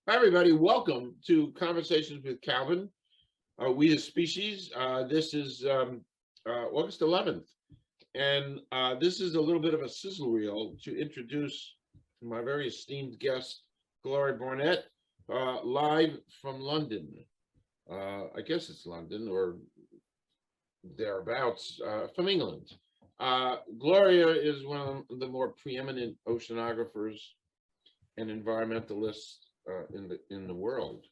Hi, everybody. Welcome to Conversations with Calvin, We the Species. This is August 11th, and this is a little bit of a sizzle reel to introduce my very esteemed guest, Gloria Barnett, live from London. I guess it's London or thereabouts, from England. Gloria is one of the more preeminent oceanographers and environmentalists in the world,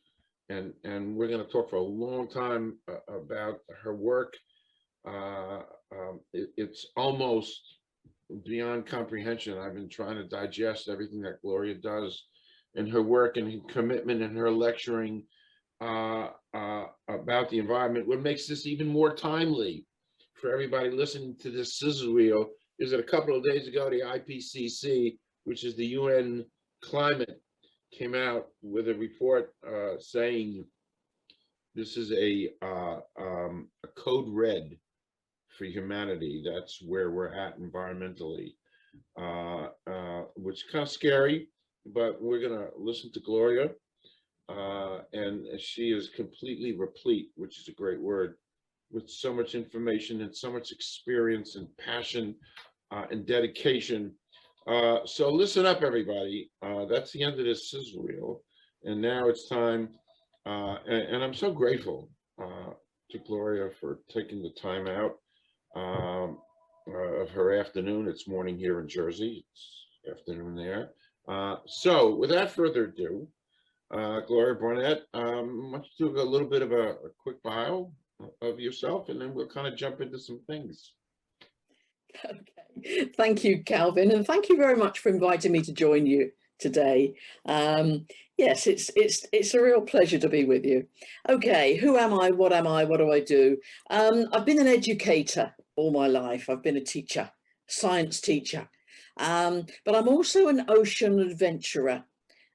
and we're going to talk for a long time about her work. It's almost beyond comprehension. I've been trying to digest everything that Gloria does and her work and her commitment and her lecturing about the environment. What makes this even more timely for everybody listening to this sizzle reel is that a couple of days ago, the IPCC, which is the UN climate, came out with a report saying this is a code red for humanity. That's where we're at environmentally, which is kind of scary, but we're going to listen to Gloria, and she is completely replete, which is a great word, with so much information and so much experience and passion and dedication. So listen up, everybody. That's the end of this sizzle reel, and now it's time. And I'm so grateful to Gloria for taking the time out of her afternoon. It's morning here in Jersey. It's afternoon there. So without further ado, Gloria Barnett, why don't you do a little bit of a quick bio of yourself, and then we'll kind of jump into some things. Okay, thank you, Calvin, and thank you very much for inviting me to join you today. Yes, it's a real pleasure to be with you. Okay, who am I? What am I? What do I do? I've been an educator all my life. I've been a teacher, science teacher, but I'm also an ocean adventurer.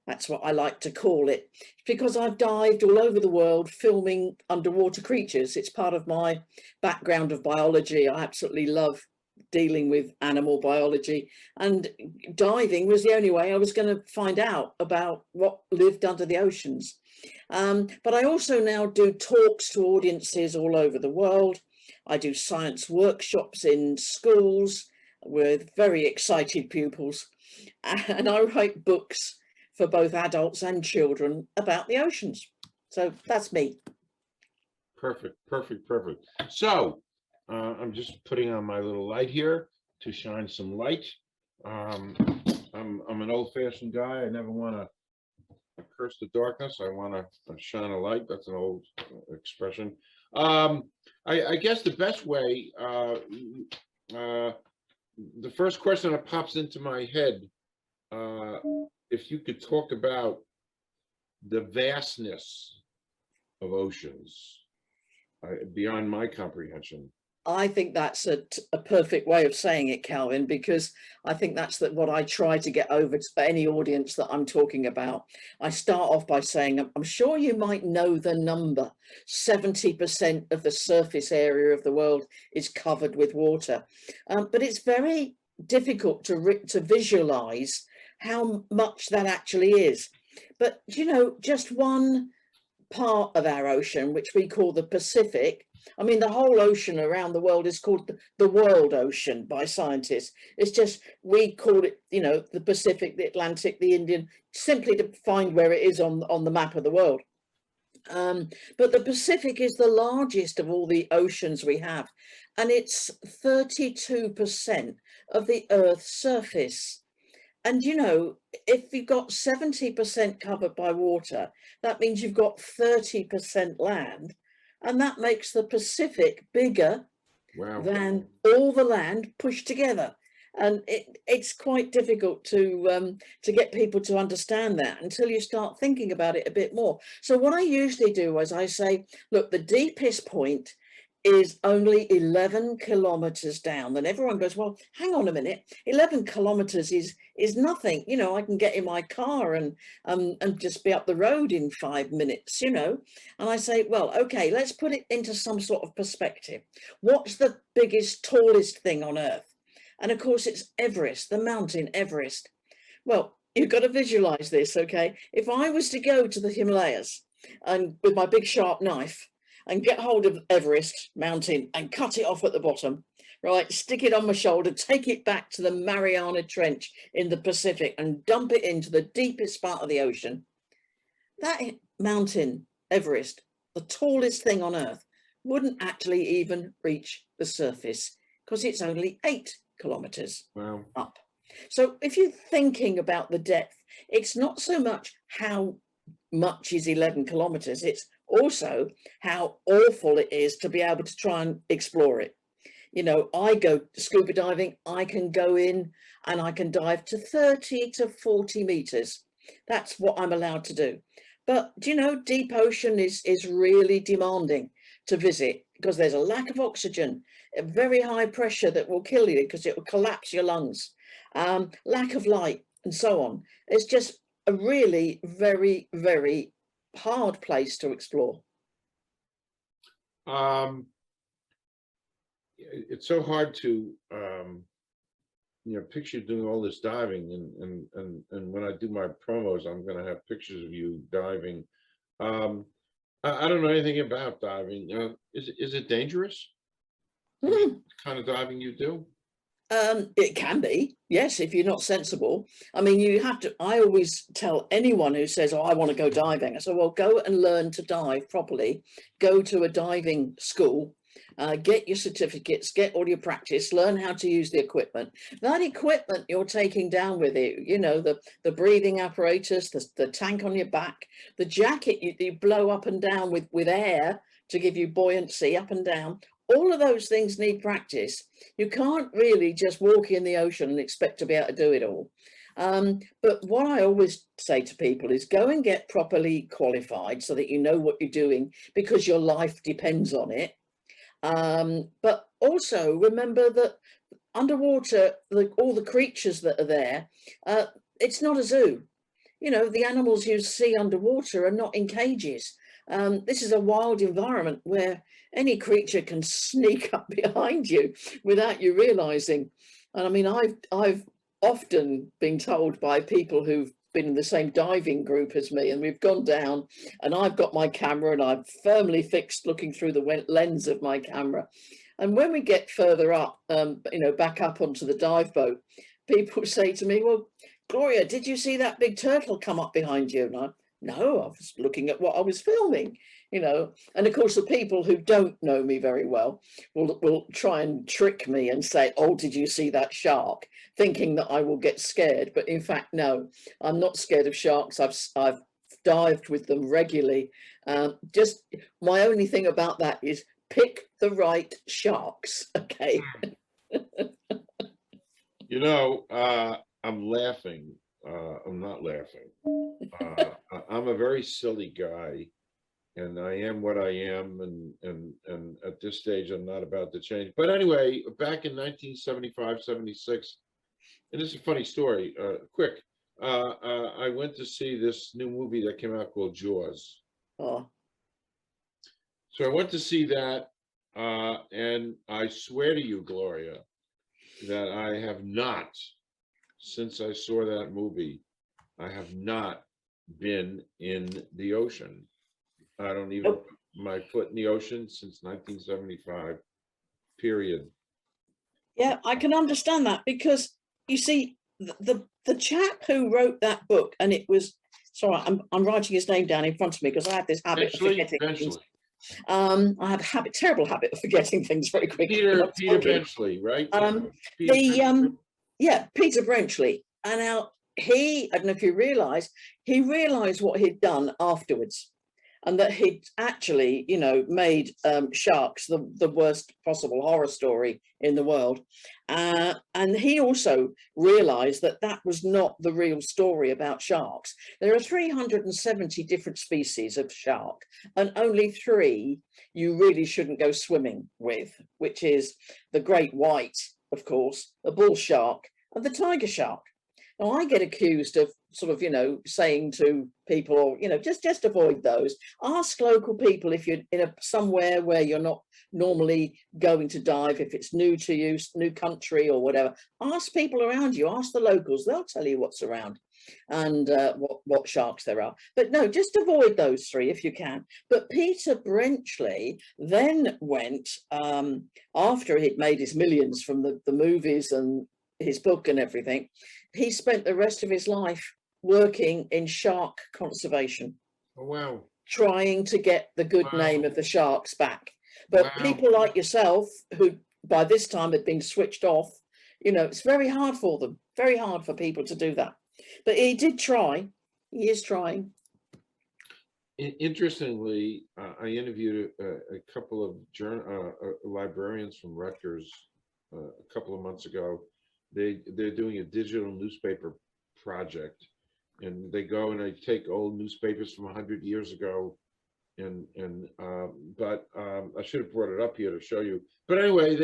That's what I like to call it, because I've dived all over the world filming underwater creatures. It's part of my background of biology. I absolutely love dealing with animal biology, and diving was the only way I was going to find out about what lived under the oceans. But I also now do talks to audiences all over the world. I do science workshops in schools with very excited pupils, and I write books for both adults and children about the oceans. So that's me. Perfect. So I'm just putting on my little light here to shine some light. I'm an old-fashioned guy. I never want to curse the darkness. I want to shine a light. That's an old expression. I guess the best way, the first question that pops into my head, if you could talk about the vastness of oceans beyond my comprehension. I think that's a perfect way of saying it, Calvin, because I think that's what I try to get over to any audience that I'm talking about. I start off by saying, I'm sure you might know the number. 70% of the surface area of the world is covered with water. But it's very difficult to visualize how much that actually is. But, you know, just one part of our ocean, which we call the Pacific. I mean, the whole ocean around the world is called the world ocean by scientists. It's just, we call it, you know, the Pacific, the Atlantic, the Indian, simply to find where it is on the map of the world. But the Pacific is the largest of all the oceans we have, and it's 32% of the Earth's surface. And, you know, if you've got 70% covered by water, that means you've got 30% land. And that makes the Pacific bigger than all the land pushed together. And it's quite difficult to get people to understand that until you start thinking about it a bit more. So what I usually do is I say, look, the deepest point is only 11 kilometers down. Then everyone goes, well, hang on a minute, 11 kilometers is nothing. You know, I can get in my car and just be up the road in 5 minutes, you know. And I say, well, okay, let's put it into some sort of perspective. What's the biggest, tallest thing on Earth? And of course, it's Everest, the mountain Everest. Well, you've got to visualize this, okay? If I was to go to the Himalayas and with my big sharp knife and get hold of Everest mountain and cut it off at the bottom, right, stick it on my shoulder, take it back to the Mariana Trench in the Pacific and dump it into the deepest part of the ocean, that mountain, Everest, the tallest thing on earth, wouldn't actually even reach the surface because it's only 8 kilometers up. So if you're thinking about the depth, it's not so much how much is 11 kilometers, it's also how awful it is to be able to try and explore it. You know, I go scuba diving, I can go in and I can dive to 30 to 40 meters. That's what I'm allowed to do. But do you know, deep ocean is really demanding to visit because there's a lack of oxygen, a very high pressure that will kill you because it will collapse your lungs, lack of light and so on. It's just a really very, very hard place to explore. It's so hard to picture doing all this diving, and when I do my promos, I'm going to have pictures of you diving. I don't know anything about diving. Is it dangerous? The kind of diving you do? It can be, yes, if you're not sensible. I mean, you have to, I always tell anyone who says, oh, I want to go diving. I say, well, go and learn to dive properly. Go to a diving school, get your certificates, get all your practice, learn how to use the equipment. That equipment you're taking down with you, you know, the breathing apparatus, the tank on your back, the jacket you blow up and down with air to give you buoyancy up and down. All of those things need practice. You can't really just walk in the ocean and expect to be able to do it all. But what I always say to people is go and get properly qualified so that you know what you're doing because your life depends on it. But also remember that underwater, all the creatures that are there, it's not a zoo. You know, the animals you see underwater are not in cages. This is a wild environment where any creature can sneak up behind you without you realizing. And I mean, I've often been told by people who've been in the same diving group as me, and we've gone down and I've got my camera and I've firmly fixed looking through the lens of my camera. And when we get further up, you know, back up onto the dive boat, people say to me, well, Gloria, did you see that big turtle come up behind you? And no, I was looking at what I was filming, you know. And of course, the people who don't know me very well will try and trick me and say, oh, did you see that shark? Thinking that I will get scared. But in fact, no, I'm not scared of sharks. I've dived with them regularly. Just my only thing about that is pick the right sharks, okay? You know, I'm laughing. I'm not laughing. I'm a very silly guy, and I am what I am, and at this stage, I'm not about to change. But anyway, back in 1975, 76, and this is a funny story, quick. I went to see this new movie that came out called Jaws. Oh. So I went to see that, and I swear to you, Gloria, that I have not, since I saw that movie, I have not been in the ocean. I don't even put my foot in the ocean since 1975, period. Yeah, I can understand that because you see, the chap who wrote that book, and it was, sorry, I'm writing his name down in front of me because I have this habit of forgetting things. I have a terrible habit of forgetting things very quickly. Peter Benchley, right? Yeah, Peter Benchley. And now I don't know if you realise, he realised what he'd done afterwards, and that he'd actually, you know, made sharks the worst possible horror story in the world. And he also realised that that was not the real story about sharks. There are 370 different species of shark, and only 3 you really shouldn't go swimming with, which is the great white, of course, the bull shark, and the tiger shark. Now, I get accused of sort of, you know, saying to people, or, you know, just avoid those. Ask local people if you're in somewhere where you're not normally going to dive, if it's new to you, new country or whatever. Ask people around you, ask the locals, they'll tell you what's around. and what sharks there are. But no, just avoid those three if you can. But Peter Brenchley then went, after he'd made his millions from the movies and his book and everything, he spent the rest of his life working in shark conservation. Oh, wow. Trying to get the good name of the sharks back. But people like yourself, who by this time had been switched off, you know, it's very hard for them, very hard for people to do that. But he did try. He is trying. Interestingly, I interviewed a couple of librarians from Rutgers a couple of months ago. They're doing a digital newspaper project, and they go and they take old newspapers from 100 years ago, but I should have brought it up here to show you. But anyway,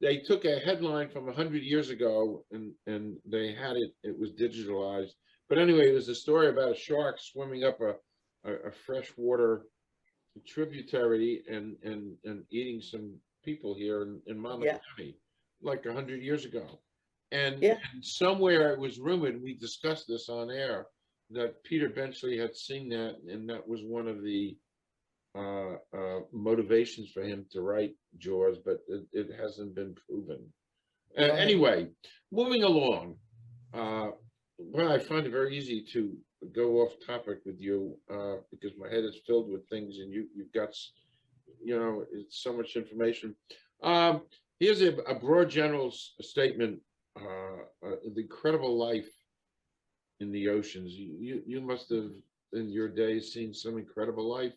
they took a headline from 100 years ago and they had it was digitalized. But anyway, it was a story about a shark swimming up a freshwater tributary and eating some people here in Monmouth County, like 100 years ago. And somewhere it was rumored, we discussed this on air, that Peter Brenchley had seen that, and that was one of the motivations for him to write Jaws, but it hasn't been proven. Anyway, moving along, well, I find it very easy to go off topic with you because my head is filled with things, and you've got, you know, it's so much information. Here's a broad general statement. The incredible life in the oceans. You must have in your days seen some incredible life.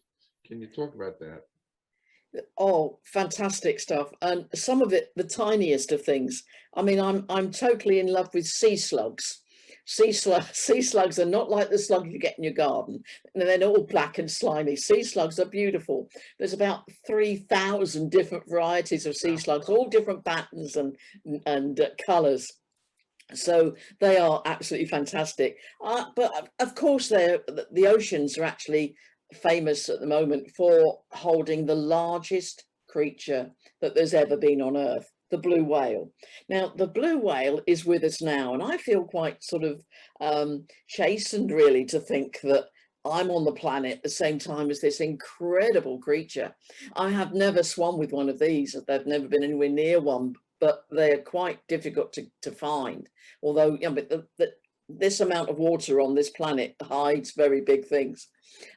Can you talk about that? Oh, fantastic stuff. And some of it, the tiniest of things. I mean, I'm totally in love with sea slugs. Sea slugs are not like the slugs you get in your garden. And they're all black and slimy. Sea slugs are beautiful. There's about 3,000 different varieties of sea slugs, all different patterns and colours. So they are absolutely fantastic. But of course, the oceans are actually famous at the moment for holding the largest creature that there's ever been on Earth, the blue whale. Now, the blue whale is with us now, and I feel quite sort of chastened, really, to think that I'm on the planet at the same time as this incredible creature. I have never swum with one of these. I've never been anywhere near one, but they're quite difficult to find. Although, you know, this amount of water on this planet hides very big things.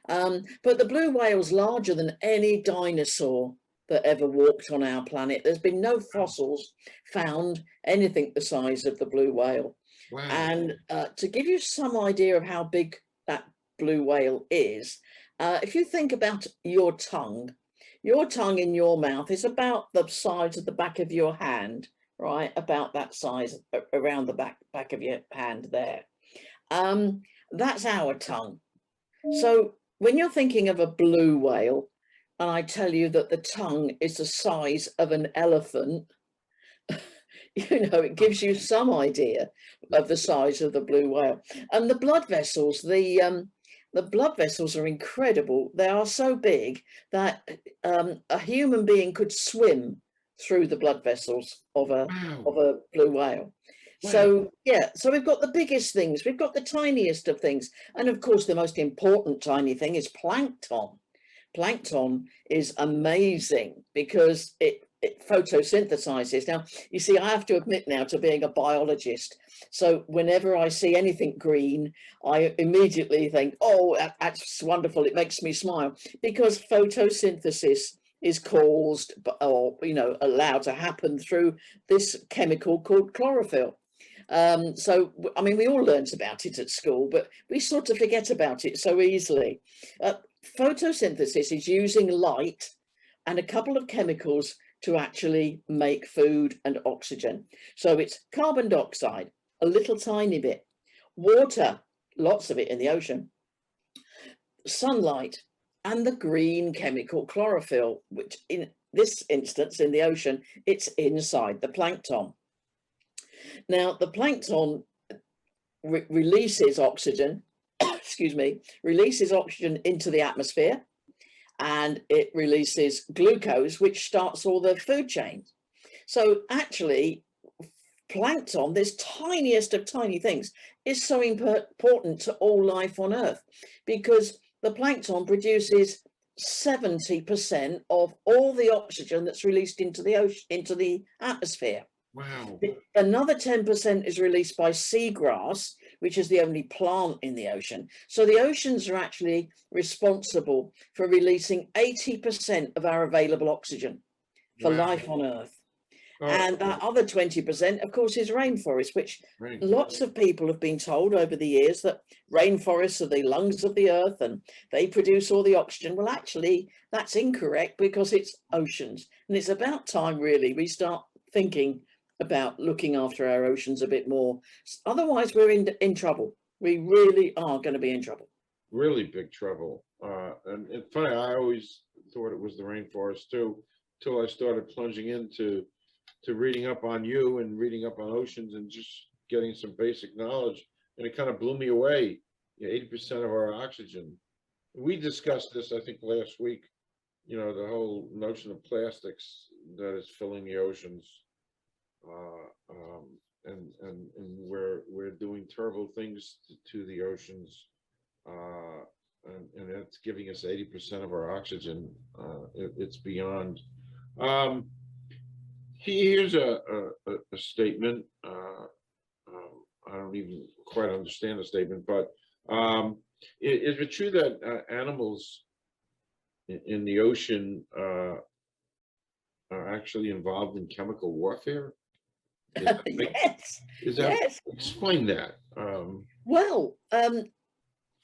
But the blue whale's larger than any dinosaur that ever walked on our planet. There's been no fossils found anything the size of the blue whale. Wow. And to give you some idea of how big that blue whale is, if you think about your tongue in your mouth is about the size of the back of your hand, right? About that size, around the back of your hand there. That's our tongue. So when you're thinking of a blue whale, and I tell you that the tongue is the size of an elephant, you know, it gives you some idea of the size of the blue whale. And the blood vessels, the blood vessels are incredible. They are so big that a human being could swim through the blood vessels of a blue whale. Wow. So yeah, so we've got the biggest things, we've got the tiniest of things, and of course the most important tiny thing is plankton. Plankton is amazing because it photosynthesizes. Now, you see, I have to admit now to being a biologist. So whenever I see anything green, I immediately think, oh, that's wonderful. It makes me smile, because photosynthesis is caused or, you know, allowed to happen through this chemical called chlorophyll. So, I mean, we all learned about it at school, but we sort of forget about it so easily. Photosynthesis is using light and a couple of chemicals to actually make food and oxygen. So it's carbon dioxide, a little tiny bit, water, lots of it in the ocean, sunlight, and the green chemical chlorophyll, which in this instance in the ocean, it's inside the plankton. Now, the plankton releases oxygen, excuse me, releases oxygen into the atmosphere, and it releases glucose, which starts all the food chains. So actually, plankton, this tiniest of tiny things, is so important to all life on Earth, because the plankton produces 70% of all the oxygen that's released into the ocean, into the atmosphere. Wow. Another 10% is released by seagrass, which is the only plant in the ocean. So the oceans are actually responsible for releasing 80% of our available oxygen for Wow. life on Earth. Oh, And that other 20%, of course, is rainforest, which right. lots of people have been told over the years that rainforests are the lungs of the earth and they produce all the oxygen. Well, actually, that's incorrect, because it's oceans. And it's about time, really, we start thinking about looking after our oceans a bit more. Otherwise, we're in trouble. We really are going to be in trouble. Really big trouble. And it's funny, I always thought it was the rainforest too, till I started plunging into reading up on you and reading up on oceans and just getting some basic knowledge. And it kind of blew me away. 80% of our oxygen. We discussed this, I think, last week, the whole notion of plastics that is filling the oceans. And we're doing terrible things to the oceans. And it's giving us 80% of our oxygen. It's beyond. Here's a statement. I don't even quite understand the statement, but is it true that animals in the ocean are actually involved in chemical warfare? Yes. Is that, Yes. explain that. Well,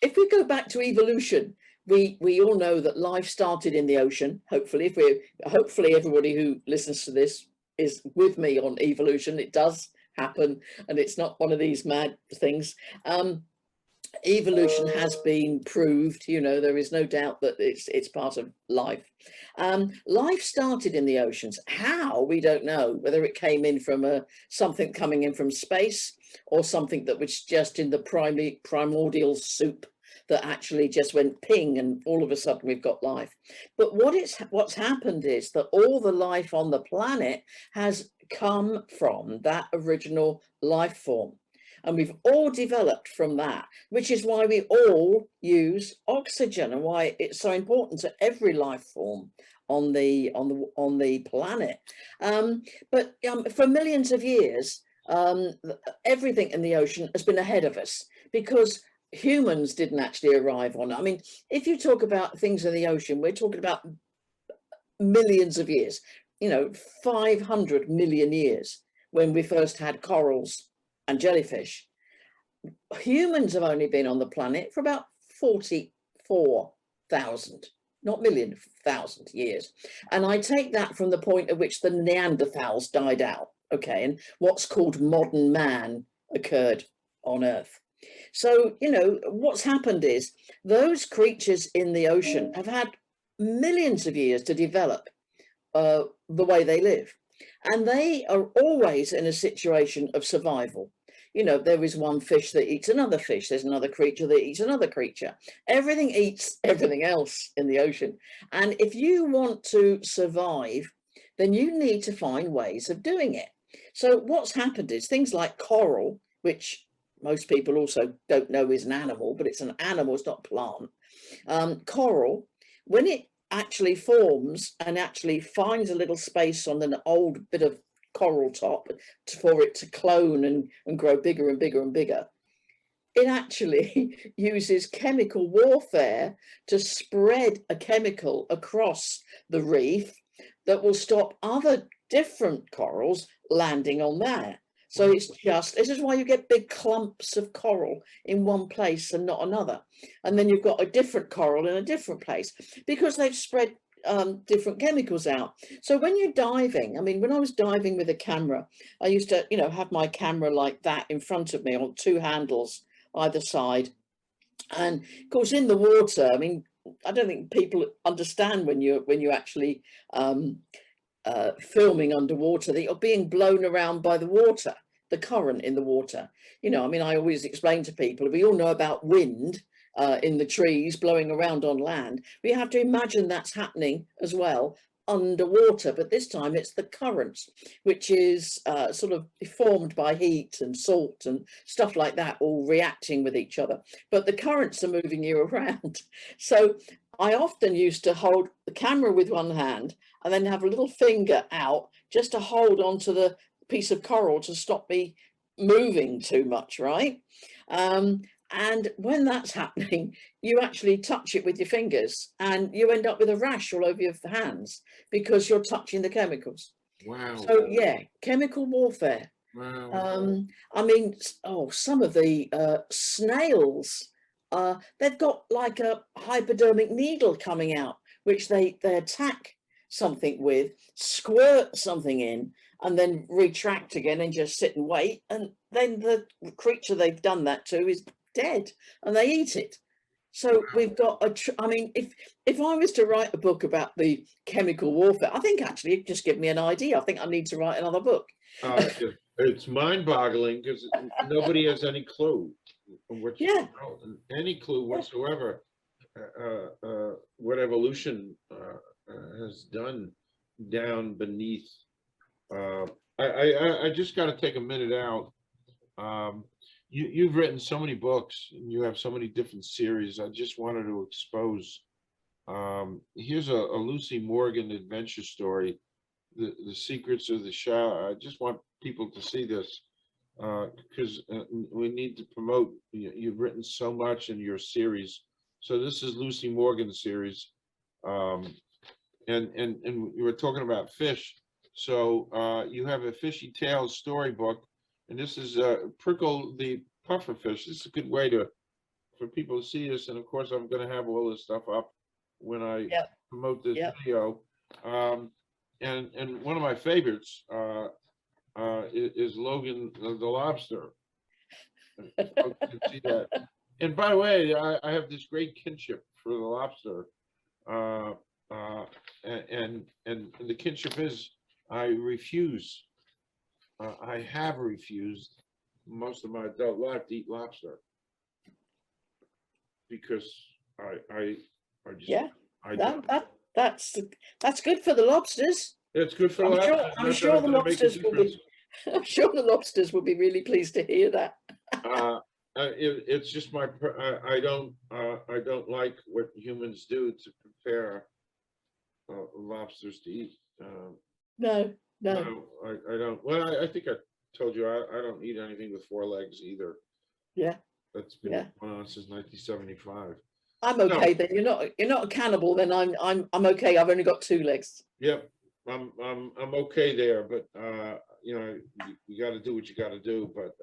if we go back to evolution, we all know that life started in the ocean. Hopefully, hopefully everybody who listens to this is with me on evolution. It does happen, and it's not one of these mad things. Evolution has been proved. There is no doubt that it's part of life. Life started in the oceans. How, we don't know. Whether it came in from something coming in from space, or something that was just in the primordial soup that actually just went ping, and all of a sudden we've got life. But what's happened is that all the life on the planet has come from that original life form. And we've all developed from that, which is why we all use oxygen, and why it's so important to every life form on the planet. But for millions of years, everything in the ocean has been ahead of us, because humans didn't actually arrive on it. I mean, if you talk about things in the ocean, we're talking about millions of years, 500 million years, when we first had corals and jellyfish. Humans have only been on the planet for about 44,000, not million, thousand years. And I take that from the point at which the Neanderthals died out, okay, and what's called modern man occurred on Earth. So, what's happened is those creatures in the ocean have had millions of years to develop the way they live. And they are always in a situation of survival. There is one fish that eats another fish. There's another creature that eats another creature. Everything eats everything else in the ocean. And if you want to survive, then you need to find ways of doing it. So what's happened is things like coral, which most people also don't know is an animal, but it's an animal, it's not a plant. Coral, when it actually forms and actually finds a little space on an old bit of coral top for it to clone and grow bigger and bigger and bigger, it actually uses chemical warfare to spread a chemical across the reef that will stop other different corals landing on there. So this is why you get big clumps of coral in one place and not another. And then you've got a different coral in a different place, because they've spread different chemicals out. So when you're diving, I mean, when I was diving with a camera, I used to, have my camera like that in front of me on two handles either side. And of course, in the water, I mean, I don't think people understand when you're actually filming underwater, that you're being blown around by the water, the current in the water. I mean, I always explain to people, we all know about wind in the trees blowing around on land. We have to imagine that's happening as well underwater, but this time it's the currents, which is sort of formed by heat and salt and stuff like that, all reacting with each other. But the currents are moving you around. So I often used to hold the camera with one hand and then have a little finger out just to hold onto the piece of coral to stop me moving too much, right? And when that's happening, you actually touch it with your fingers and you end up with a rash all over your hands because you're touching the chemicals. Wow. So yeah, chemical warfare. Wow. I mean, some of the snails, they've got like a hypodermic needle coming out, which they attack something with, squirt something in, and then retract again and just sit and wait. And then the creature they've done that to is dead and they eat it. So we've got I mean, if I was to write a book about the chemical warfare, I think actually it just give me an idea. I think I need to write another book. It's mind-boggling because nobody has any clue, which, Yeah, any clue whatsoever, what evolution has done down beneath. I just got to take a minute out. You've written so many books and you have so many different series. I just wanted to expose. Here's a Lucy Morgan adventure story, the secrets of the shower. I just want people to see this because we need to promote. You've written so much in your series. So this is Lucy Morgan's series, and you were talking about fish. So you have a Fishy Tales storybook. And this is Prickle the Pufferfish. This is a good way for people to see this. And of course, I'm going to have all this stuff up when I promote this video. And one of my favorites is Logan the lobster. Folks can see that. And by the way, I have this great kinship for the lobster. And the kinship is I refuse. I have refused most of my adult life to eat lobster because I just that's good for the lobsters. It's good for lobsters. I'm sure the lobsters will be. I'm sure the lobsters will be really pleased to hear that. It's just I don't like what humans do to prepare lobsters to eat. No. No, I don't. Well, I think I told you I don't eat anything with 4 legs either. Yeah. That's been going on since 1975. I'm okay then. You're not a cannibal then. I'm okay. I've only got 2 legs. Yep. I'm okay there, but you know, you got to do what you got to do. But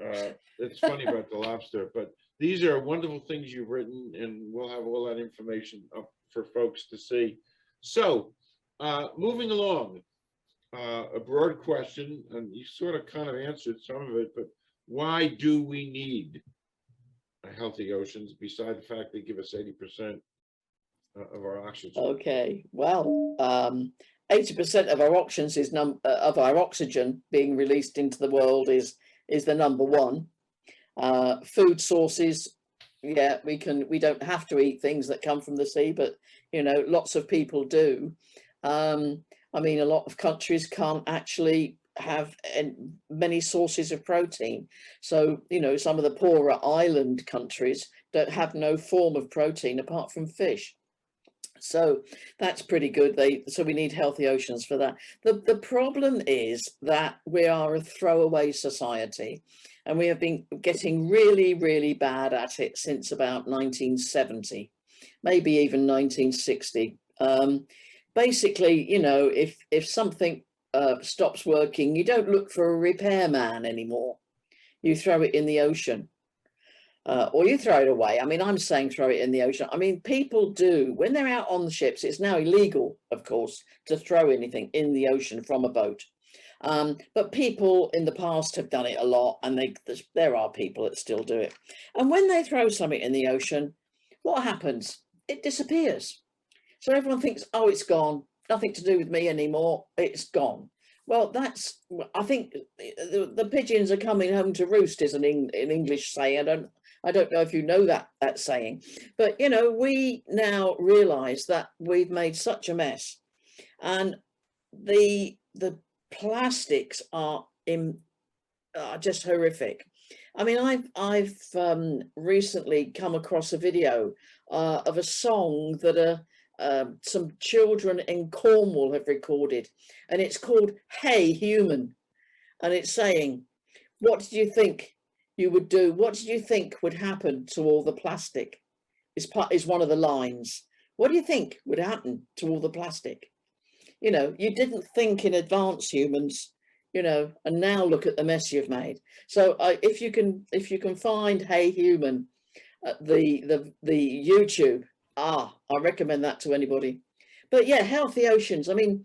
it's funny about the lobster. But these are wonderful things you've written, and we'll have all that information up for folks to see. So moving along. A broad question, and you sort of kind of answered some of it, but why do we need healthy oceans besides the fact they give us 80% of our oxygen? Okay, well, 80% of our oxygen of our oxygen being released into the world is the number one. Food sources, yeah, we don't have to eat things that come from the sea, but you know, lots of people do. I mean, a lot of countries can't actually have many sources of protein. So, you know, some of the poorer island countries don't have no form of protein apart from fish. So that's pretty good. So we need healthy oceans for that. The problem is that we are a throwaway society, and we have been getting really, really bad at it since about 1970, maybe even 1960. Basically, you know, if something stops working, you don't look for a repairman anymore. You throw it in the ocean, or you throw it away. I mean, I'm saying throw it in the ocean. I mean, people do when they're out on the ships. It's now illegal, of course, to throw anything in the ocean from a boat. But people in the past have done it a lot, and there are people that still do it. And when they throw something in the ocean, what happens? It disappears. So everyone thinks, oh, it's gone, nothing to do with me anymore, it's gone. Well, I think the pigeons are coming home to roost is an English saying. I don't know if you know that saying, but you know, we now realize that we've made such a mess, and the plastics are just horrific. I mean, I've recently come across a video of a song that some children in Cornwall have recorded, and it's called "Hey Human," and it's saying, "What did you think you would do? What did you think would happen to all the plastic?" Is one of the lines. What do you think would happen to all the plastic? You know, you didn't think in advance, humans, you know, and now look at the mess you've made. So if you can find "Hey Human" at the YouTube, I recommend that to anybody. But yeah, healthy oceans. I mean,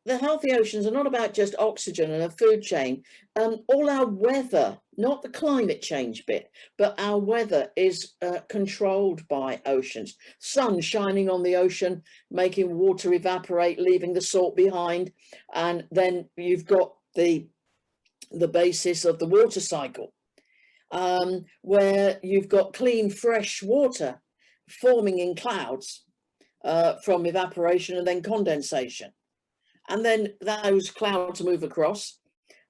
the healthy oceans are not about just oxygen and a food chain. All our weather, not the climate change bit, but our weather is controlled by oceans. Sun shining on the ocean, making water evaporate, leaving the salt behind. And then you've got the basis of the water cycle, where you've got clean, fresh water forming in clouds from evaporation and then condensation. And then those clouds move across.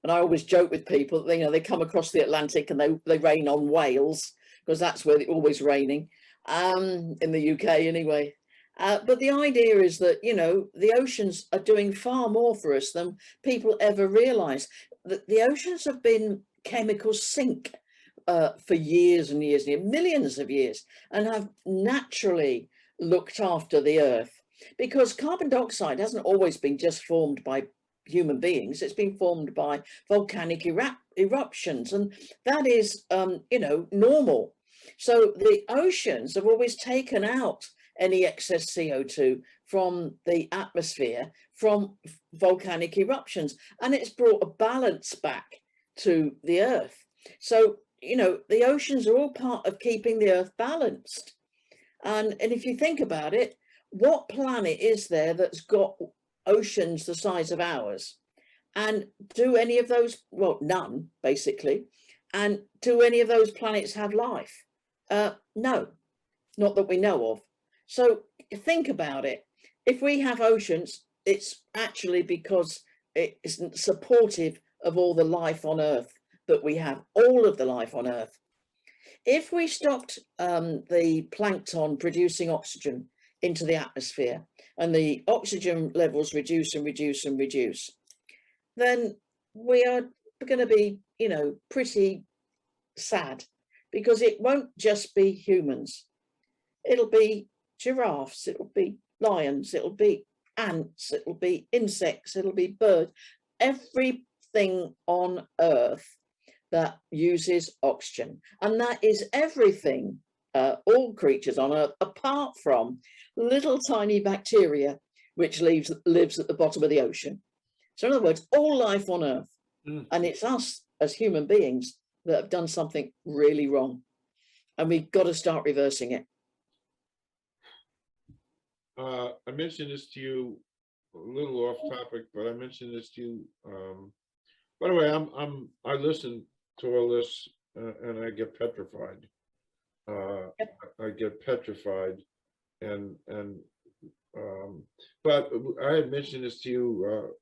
And I always joke with people that, you know, they come across the Atlantic and they rain on Wales, because that's where it's always raining, in the UK anyway. But the idea is that, you know, the oceans are doing far more for us than people ever realise. That the oceans have been chemical sink for years and years and years, millions of years, and have naturally looked after the earth. Because carbon dioxide hasn't always been just formed by human beings, it's been formed by volcanic eruptions, and that is, you know, normal. So the oceans have always taken out any excess CO2 from the atmosphere from volcanic eruptions, and it's brought a balance back to the earth. So, you know, the oceans are all part of keeping the earth balanced. And if you think about it, what planet is there that's got oceans the size of ours? And do any of those, well, none, basically. And do any of those planets have life? No, not that we know of. So think about it. If we have oceans, it's actually because it isn't supportive of all the life on Earth that we have, all of the life on Earth. If we stopped the plankton producing oxygen into the atmosphere and the oxygen levels reduce and reduce and reduce, then we are going to be, you know, pretty sad, because it won't just be humans. It'll be giraffes, it'll be lions, it'll be ants, it'll be insects, it'll be birds, everything on Earth that uses oxygen. And that is everything, all creatures on Earth, apart from little tiny bacteria, which lives at the bottom of the ocean. So in other words, all life on Earth. And it's us as human beings that have done something really wrong. And we've got to start reversing it. I mentioned this to you a little off topic, but I mentioned this to you. By the way, I listen to all this and I get petrified. I get petrified, but I had mentioned this to you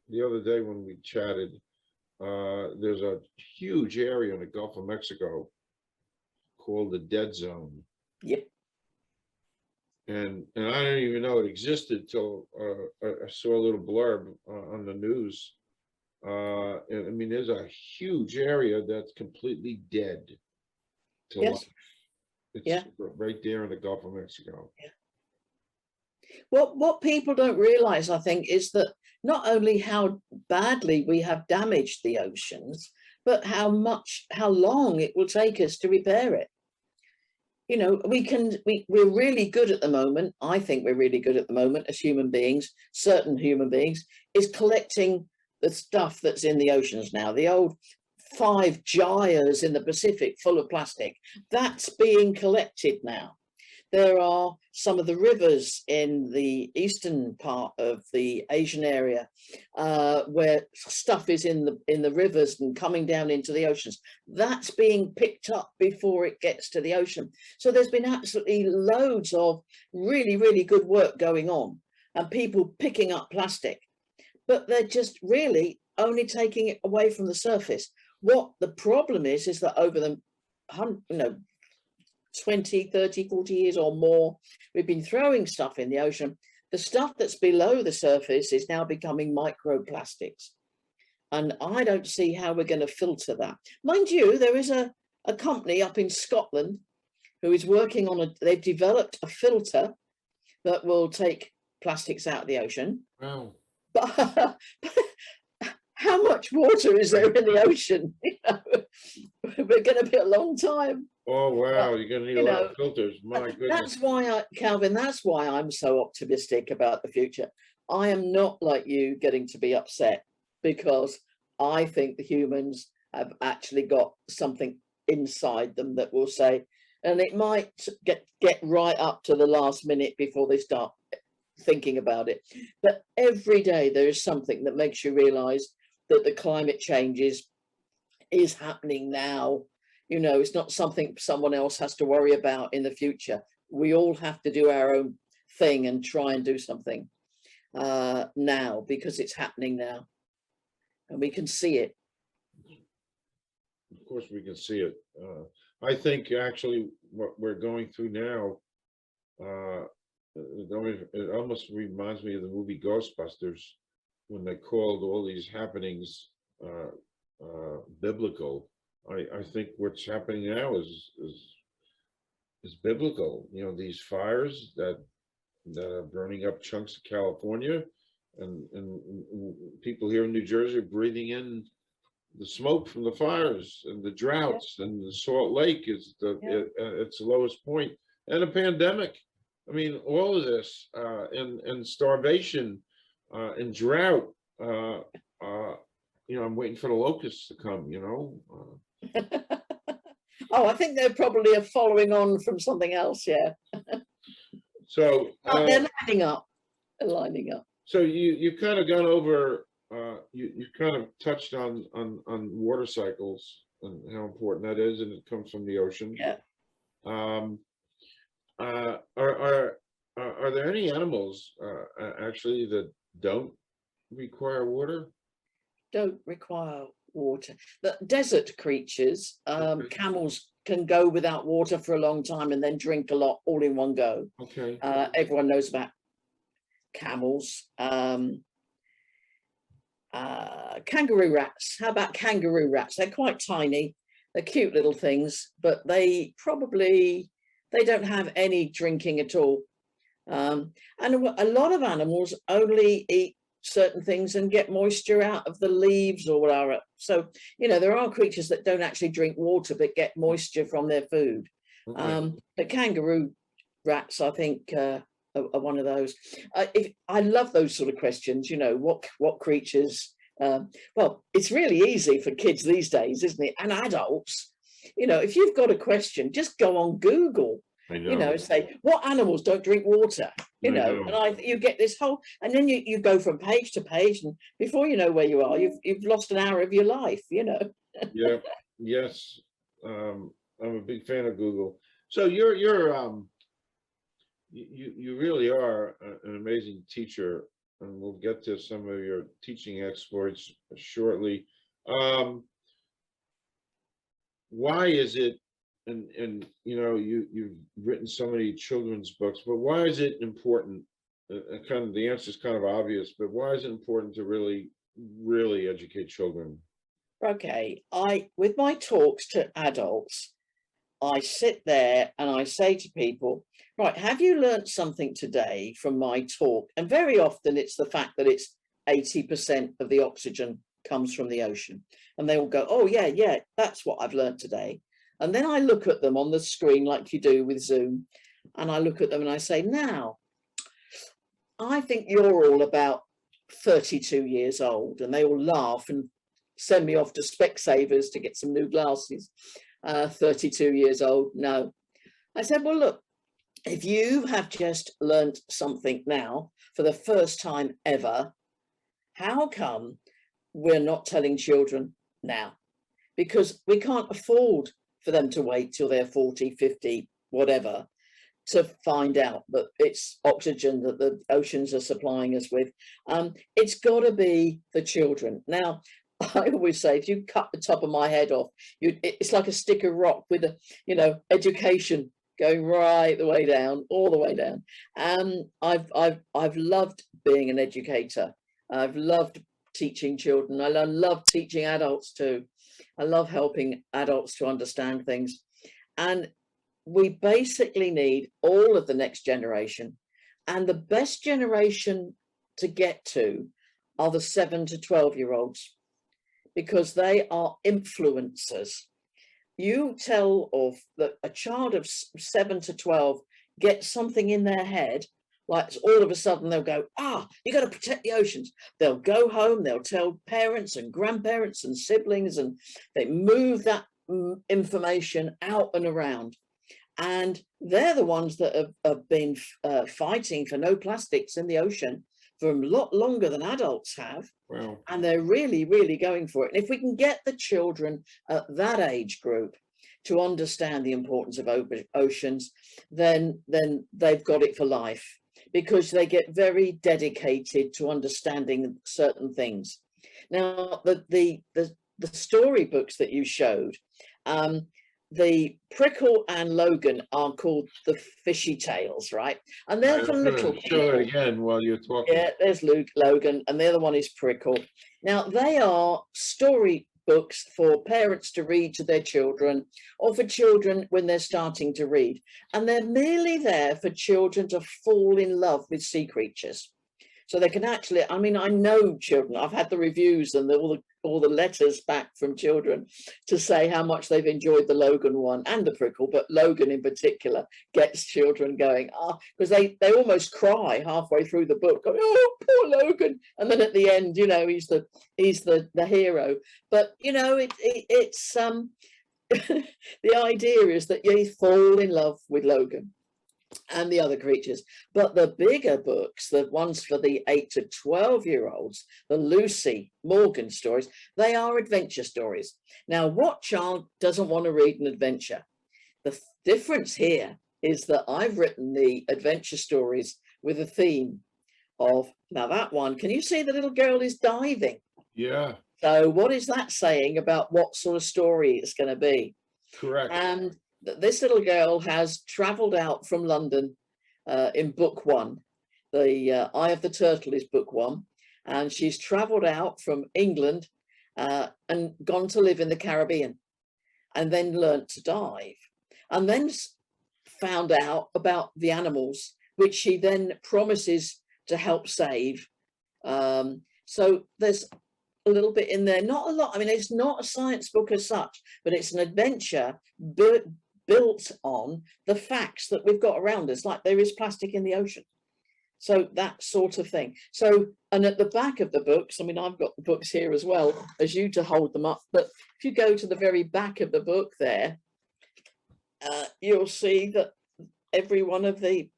the other day when we chatted. There's a huge area in the Gulf of Mexico called the Dead Zone. Yep. And I didn't even know it existed till I saw a little blurb on the news. And I mean, there's a huge area that's completely dead to life. It's right there in the Gulf of Mexico. Yeah. What people don't realize, I think, is that not only how badly we have damaged the oceans, but how long it will take us to repair it. You know, we're really good at the moment. I think we're really good at the moment as human beings, certain human beings, is collecting the stuff that's in the oceans now. The old 5 gyres in the Pacific full of plastic, that's being collected now. There are some of the rivers in the eastern part of the Asian area where stuff is in the rivers and coming down into the oceans. That's being picked up before it gets to the ocean. So there's been absolutely loads of really, really good work going on and people picking up plastic. but they're just really only taking it away from the surface. What the problem is that over the 20, 30, 40 years or more, we've been throwing stuff in the ocean. The stuff that's below the surface is now becoming microplastics. And I don't see how we're going to filter that. Mind you, there is a company up in Scotland who is working on they've developed a filter that will take plastics out of the ocean. Wow. But how much water is there in the ocean? We're going to be a long time. Oh, wow. You're going to need a lot of filters. My goodness. That's why, Calvin, that's why I'm so optimistic about the future. I am not like you getting to be upset, because I think the humans have actually got something inside them that will say, and it might get right up to the last minute before they start thinking about it. But every day there is something that makes you realize that the climate change is happening now. It's not something someone else has to worry about in the future. We all have to do our own thing and try and do something now, because it's happening now and we can see it. Of course we can see it. I think actually what we're going through now, it almost reminds me of the movie Ghostbusters, when they called all these happenings biblical. I think what's happening now is biblical. These fires that are burning up chunks of California, and people here in New Jersey are breathing in the smoke from the fires, and the droughts, and the Salt Lake is its lowest point, and a pandemic. I mean, all of this, and starvation, and drought. I'm waiting for the locusts to come. Oh, I think they're probably following on from something else. Yeah. So they're lining up. They're lining up. So you kind of gone over. You kind of touched on water cycles and how important that is, and it comes from the ocean. Yeah. Are there any animals actually that don't require water? Don't require water. The desert creatures, Okay. camels can go without water for a long time and then drink a lot all in one go. Okay. Everyone knows about camels. Kangaroo rats. How about kangaroo rats? They're quite tiny. They're cute little things, but they don't have any drinking at all. And a lot of animals only eat certain things and get moisture out of the leaves or whatever. So, there are creatures that don't actually drink water but get moisture from their food. Okay. But kangaroo rats, I think, are one of those. I love those sort of questions, what creatures. Well, it's really easy for kids these days, isn't it? And adults, if you've got a question, just go on Google. I know. Say what animals don't drink water, know. and you get this whole, and then you go from page to page, and before you know where you are, you've lost an hour of your life. Yeah. Yes. I'm a big fan of Google. So you really are an amazing teacher, and we'll get to some of your teaching exploits shortly. Why is it? And you've written so many children's books, but why is it important? Kind of the answer is kind of obvious, but why is it important to really educate children? Okay, with my talks to adults, I sit there and I say to people, right, have you learned something today from my talk? And very often it's the fact that it's 80% of the oxygen comes from the ocean, and they all go, oh yeah, that's what I've learned today. And then I look at them on the screen like you do with Zoom, and I look at them and I say, now, I think you're all about 32 years old. And they all laugh and send me off to Specsavers to get some new glasses. 32 years old, no. I said, well, look, if you have just learned something now for the first time ever, how come we're not telling children now? Because we can't afford for them to wait till they're 40, 50, whatever, to find out that it's oxygen that the oceans are supplying us with. It's got to be the children. Now, I always say, if you cut the top of my head off, it's like a stick of rock with a, education going right the way down, all the way down. I've loved being an educator. I've loved teaching children. I love teaching adults too. I love helping adults to understand things. And we basically need all of the next generation. And the best generation to get to are the 7 to 12-year-olds, because they are influencers. You tell of that a child of 7 to 12 gets something in their head, like all of a sudden they'll go, you got to protect the oceans. They'll go home, they'll tell parents and grandparents and siblings, and they move that information out and around. And they're the ones that have been fighting for no plastics in the ocean for a lot longer than adults have. Wow. And they're really, really going for it. And if we can get the children at that age group to understand the importance of oceans, then they've got it for life, because they get very dedicated to understanding certain things. Now, the storybooks that you showed, the Prickle and Logan are called the Fishy Tales, right? And they're for little people. Show it again while you're talking. Yeah, there's Logan, and the other one is Prickle. Now, they are story books for parents to read to their children, or for children when they're starting to read. And they're merely there for children to fall in love with sea creatures. So they can actually, I mean, I know children, I've had the reviews and all the letters back from children to say how much they've enjoyed the Logan one and the Prickle, but Logan in particular gets children going, because they almost cry halfway through the book, going, oh, poor Logan. And then at the end, he's the hero. But, it's the idea is that you fall in love with Logan and the other creatures. But the bigger books, the ones for the 8 to 12-year-olds, the Lucy Morgan stories, they are adventure stories. Now, what child doesn't want to read an adventure? The difference here is that I've written the adventure stories with a theme of, now that one, can you see the little girl is diving? Yeah. So what is that saying about what sort of story it's going to be? Correct. And this little girl has travelled out from London in book 1. The Eye of the Turtle is book 1. And she's travelled out from England and gone to live in the Caribbean, and then learnt to dive, and then found out about the animals, which she then promises to help save. So there's a little bit in there, not a lot. I mean, it's not a science book as such, but it's an adventure built on the facts that we've got around us, like there is plastic in the ocean. So that sort of thing. So, and at the back of the books, I mean, I've got the books here as well as you to hold them up, but if you go to the very back of the book there, you'll see that every one of the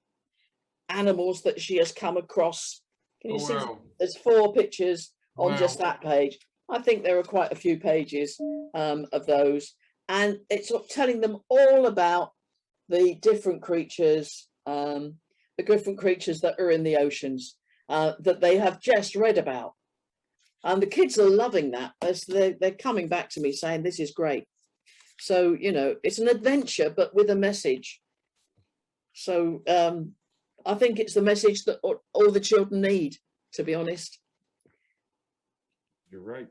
animals that she has come across, can you see? There's 4 pictures on just that page. I think there are quite a few pages of those. And it's telling them all about the different creatures, that are in the oceans that they have just read about. And the kids are loving that. They're coming back to me saying, this is great. So, it's an adventure, but with a message. So I think it's the message that all the children need, to be honest. You're right.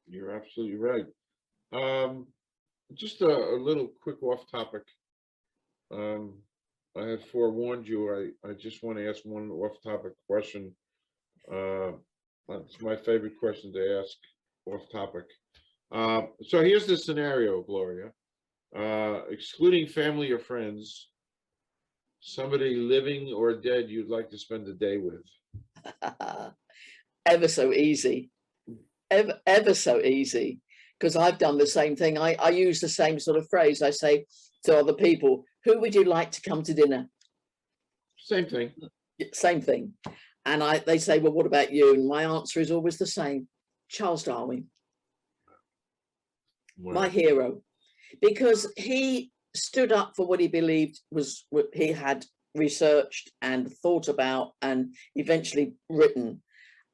You're absolutely right. Just a little quick off topic. I have forewarned you. I just want to ask one off topic question. It's my favorite question to ask off topic. So here's the scenario, Gloria. Excluding family or friends, somebody living or dead you'd like to spend the day with. Ever so easy. Ever so easy. Because I've done the same thing. I use the same sort of phrase. I say to other people, who would you like to come to dinner? Same thing. Same thing. And they say, well, what about you? And my answer is always the same. Charles Darwin. Wow. My hero. Because he stood up for what he believed was what he had researched and thought about and eventually written.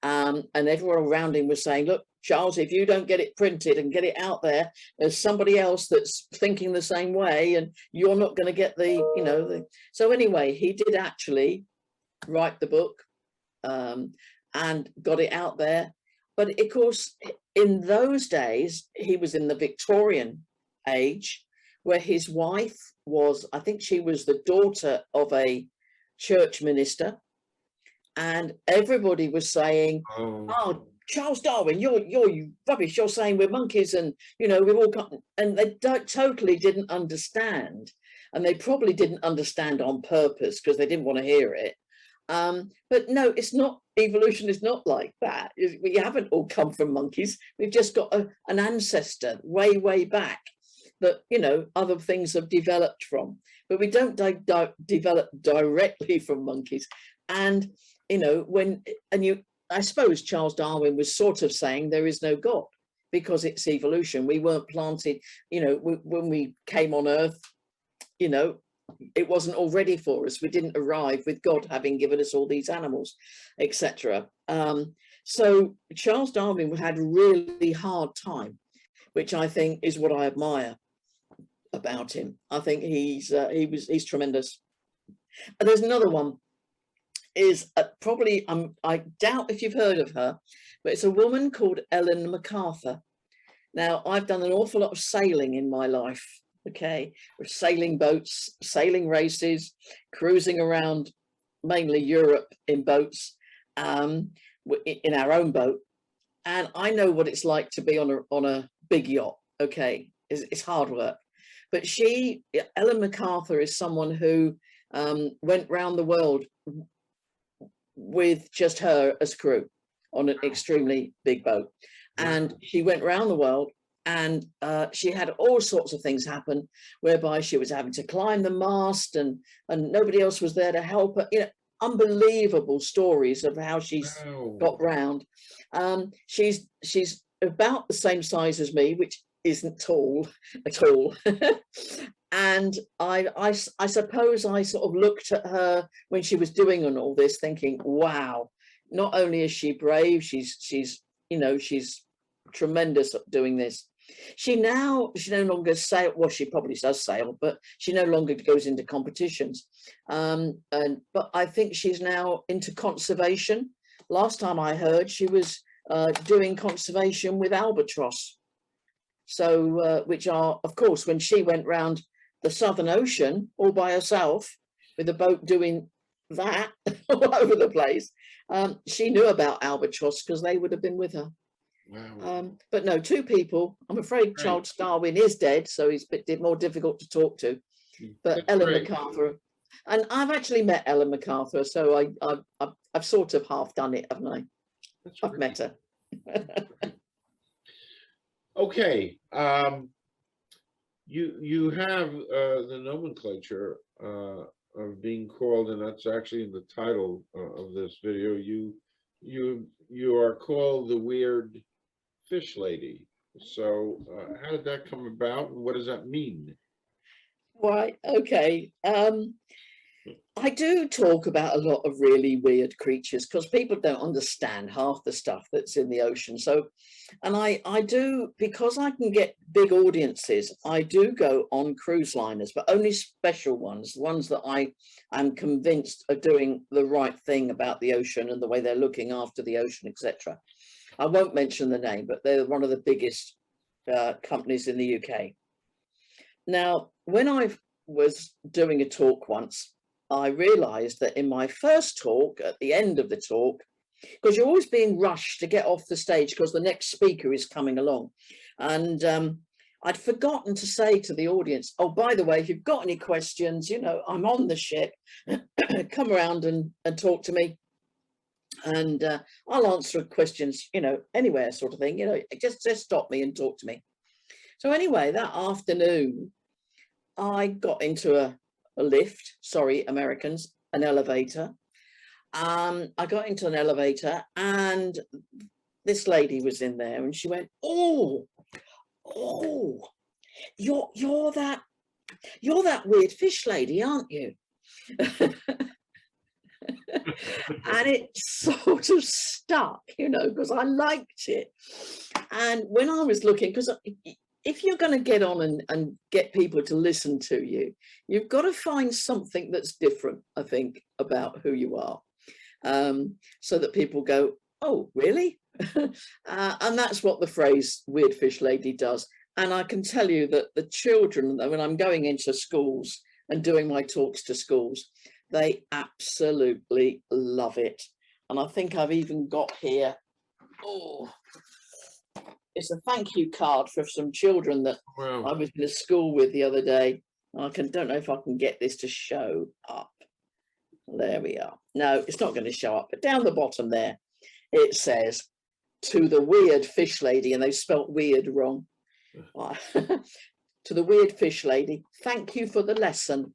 And everyone around him was saying, look, Charles, if you don't get it printed and get it out there, there's somebody else that's thinking the same way, and you're not going to get the, you know, the... So anyway, he did actually write the book and got it out there. But of course, in those days, he was in the Victorian age, where his wife was, I think she was the daughter of a church minister. And everybody was saying, oh, Charles Darwin, you're rubbish. You're saying we're monkeys, and, you know, we've all got... And they totally didn't understand. And they probably didn't understand on purpose because they didn't want to hear it. But no, it's not, evolution is not like that. We haven't all come from monkeys. We've just got an ancestor way, way back that, you know, other things have developed from. But we don't develop directly from monkeys. And, you know, I suppose Charles Darwin was sort of saying there is no God because it's evolution. We weren't planted, you know, when we came on Earth, you know, it wasn't all ready for us. We didn't arrive with God having given us all these animals, etc. So Charles Darwin had a really hard time, which I think is what I admire about him. I think he's tremendous. And there's another one, is probably, I doubt if you've heard of her, but it's a woman called Ellen MacArthur. Now, I've done an awful lot of sailing in my life. Okay, we're sailing boats, sailing races, cruising around mainly Europe in boats, in our own boat, and I know what it's like to be on a big yacht. Okay, it's hard work, but Ellen MacArthur is someone who went round the world with just her as crew on an extremely big boat, and she went round the world. And she had all sorts of things happen whereby she was having to climb the mast and nobody else was there to help her. You know, unbelievable stories of how she's got round. She's about the same size as me, which isn't tall at all. And I suppose I sort of looked at her when she was doing all this thinking, wow, not only is she brave, she's you know, she's tremendous at doing this. She no longer sail, well, she probably does sail, but she no longer goes into competitions. But I think she's now into conservation. Last time I heard, she was doing conservation with albatross. So, which are, of course, when she went round the Southern Ocean all by herself with a boat doing that all over the place, she knew about albatross because they would have been with her. Wow. But no, two people. I'm afraid Charles Darwin is dead, so he's a bit more difficult to talk to. But Ellen MacArthur, and I've actually met Ellen MacArthur, so I've sort of half done it, haven't I? I've met her. Okay, you have the nomenclature of being called, and that's actually in the title of this video. You are called the Weird Fish Lady. So how did that come about, and what does that mean? Right, okay. I do talk about a lot of really weird creatures because people don't understand half the stuff that's in the ocean. So, and I do, because I can get big audiences, I do go on cruise liners, but only special ones that I am convinced are doing the right thing about the ocean and the way they're looking after the ocean, etc. I won't mention the name, but they're one of the biggest companies in the UK. Now, when I was doing a talk once, I realized that in my first talk, at the end of the talk, because you're always being rushed to get off the stage because the next speaker is coming along. And I'd forgotten to say to the audience, oh, by the way, if you've got any questions, you know, I'm on the ship, come around and talk to me. And I'll answer questions, you know, anywhere sort of thing, you know, just stop me and talk to me. So anyway, that afternoon, I got into a lift, sorry, Americans, an elevator. I got into an elevator and this lady was in there and she went, oh, you're that You're that weird fish lady, aren't you? And it sort of stuck, you know, because I liked it. And when I was looking, because if you're going to get on and get people to listen to you, you've got to find something that's different, I think, about who you are, so that people go, oh, really? And that's what the phrase weird fish lady does. And I can tell you that the children, when I'm going into schools and doing my talks to schools, they absolutely love it. And I think I've even got here, oh, it's a thank you card for some children that Wow. I was in a school with the other day. Don't know if I can get this to show up. There we are. No, it's not going to show up, but down the bottom there, it says, to the weird fish lady, and they've spelt weird wrong. To the weird fish lady, thank you for the lesson,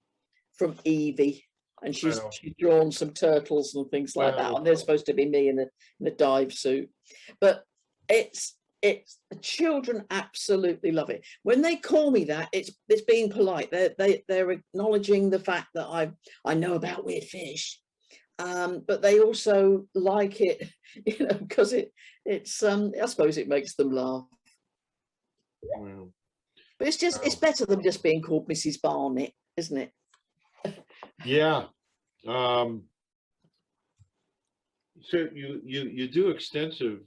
from Evie. And she's drawn some turtles and things like that. And they're supposed to be me in a dive suit. But it's the children absolutely love it. When they call me that, it's being polite. They're acknowledging the fact that I know about weird fish. But they also like it, you know, because it's I suppose it makes them laugh. Wow. But it's better than just being called Mrs. Barnett, isn't it? Yeah. So you do extensive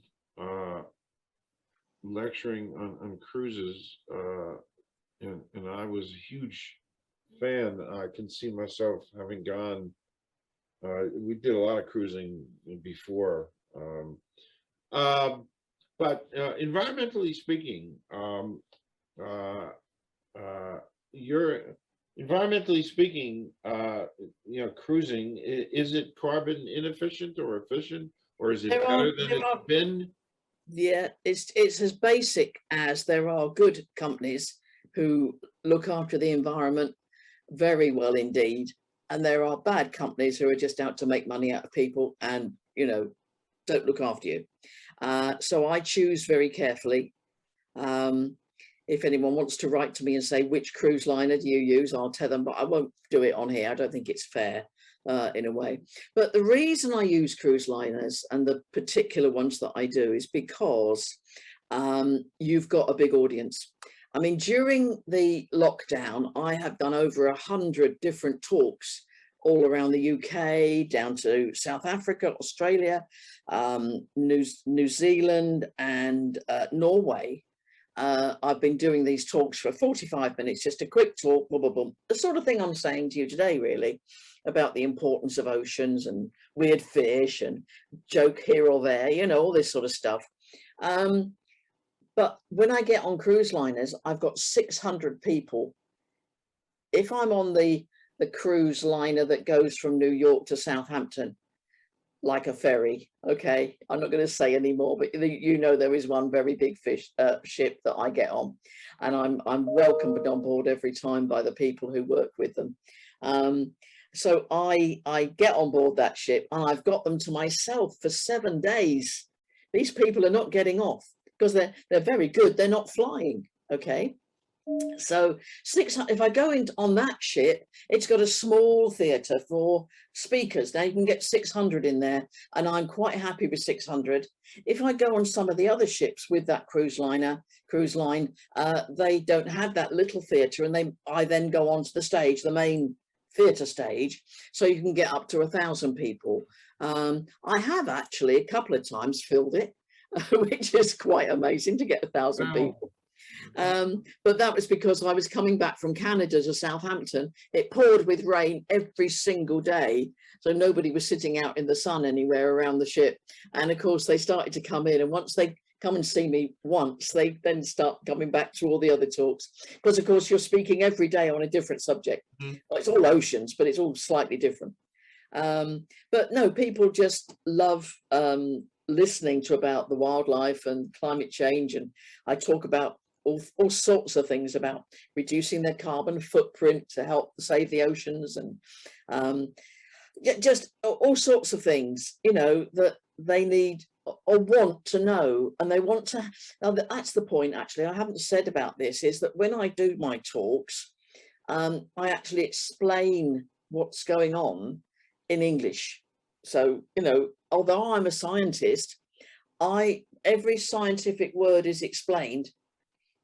lecturing on cruises, and I was a huge fan. I can see myself having gone. We did a lot of cruising before, but environmentally speaking, you're environmentally speaking, you know, cruising, is it carbon inefficient or efficient, or is it better than it's been? Yeah, it's as basic as there are good companies who look after the environment very well indeed, and there are bad companies who are just out to make money out of people and, you know, don't look after you. So I choose very carefully. If anyone wants to write to me and say, which cruise liner do you use, I'll tell them, but I won't do it on here. I don't think it's fair in a way. But the reason I use cruise liners, and the particular ones that I do, is because you've got a big audience. I mean, during the lockdown, I have done over 100 different talks all around the UK, down to South Africa, Australia, New Zealand, and Norway. I've been doing these talks for 45 minutes, just a quick talk, boom, boom, boom. The sort of thing I'm saying to you today, really, about the importance of oceans and weird fish and joke here or there, you know, all this sort of stuff. But when I get on cruise liners, I've got 600 people. If I'm on the cruise liner that goes from New York to Southampton, like a ferry, okay, I'm not going to say anymore, but you know, there is one very big ship that I get on, and I'm welcomed on board every time by the people who work with them. So I get on board that ship, and I've got them to myself for 7 days. These people are not getting off because they're very good. They're not flying, okay. So if I go in on that ship, it's got a small theatre for speakers. Now you can get 600 in there, and I'm quite happy with 600. If I go on some of the other ships with that cruise line, they don't have that little theatre, and I then go onto the stage, the main theatre stage, so you can get up to 1,000 people. I have actually a couple of times filled it, which is quite amazing to get 1,000 people. But that was because I was coming back from Canada to Southampton. It poured with rain every single day, so nobody was sitting out in the sun anywhere around the ship. And of course they started to come in, and once they come and see me once, they then start coming back to all the other talks, because of course you're speaking every day on a different subject. Well, it's all oceans, but it's all slightly different. But no, people just love listening to about the wildlife and climate change, and I talk about all sorts of things about reducing their carbon footprint to help save the oceans, and just all sorts of things, you know, that they need or want to know, and they want to. Now that's the point, actually, I haven't said about this, is that when I do my talks, I actually explain what's going on in English. So, you know, although I'm a scientist, every scientific word is explained